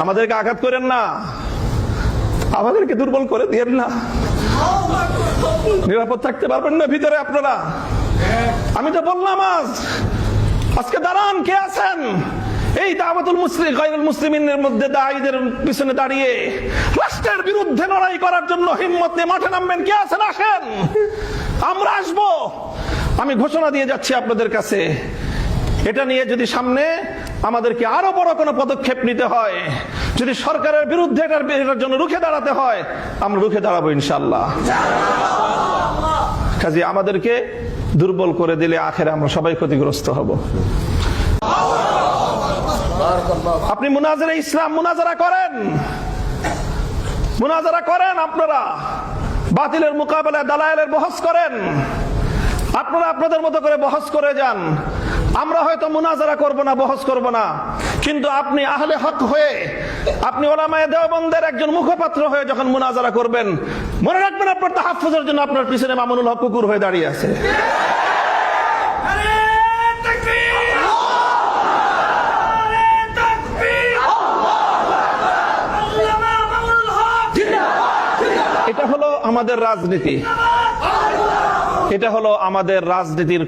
আমাদেরকে আঘাত করেন না, আমাদেরকে দুর্বল করে দিয়েন না। নিরাপদ থাকতে পারবেন না ভিতরে আপনারা? আমি তো বললাম আজকে দাঁড়ান, কে আছেন এই দাওয়াতুল মুসলিম গায়রুল মুসলিমিনের মধ্যে দায়ীদের পিছনে দাঁড়িয়ে রাষ্ট্রের বিরুদ্ধে লড়াই করার জন্য হিম্মত নিয়ে মাঠে নামবেন? কে আছেন? আসেন, আমরা আসবো। আমি ঘোষণা দিয়ে যাচ্ছি আপনাদের কাছে, এটা নিয়ে যদি সামনে আমাদেরকে আরো বড় কোনো পদক্ষেপ নিতে হয়, যদি সরকারের বিরুদ্ধে এটার জন্য রুখে দাঁড়াতে হয়, আমরা রুখে দাঁড়াবো ইনশাআল্লাহ। কাজে আমাদেরকে দুর্বল করে দিলে আখেরে আমরা সবাই ক্ষতিগ্রস্ত হব। আপনি মুনাজারা ইসলাম মুনাজারা করেন, মুনাজারা করেন, আপনারা বাতিলের মোকাবেলায় দালায়েলের বহস করেন, আপনারা আপনাদের মতো করে বহস করে যান। আমরা হয়তো মুনাজারা করব না, বহস করব না, কিন্তু আপনি আহলে হক হয়ে, আপনি উলামায়ে দেওবন্দের একজন মুখপাত্র হয়ে যখন মুনাজারা করবেন, মনে রাখবেন আপনার তাহাফুজের জন্য আপনার পিছনে মামুনুল হক কুকুর হয়ে দাঁড়িয়ে আছে। এটা হলো আমাদের রাজনীতি, এটা হলো আমাদের রাজনীতির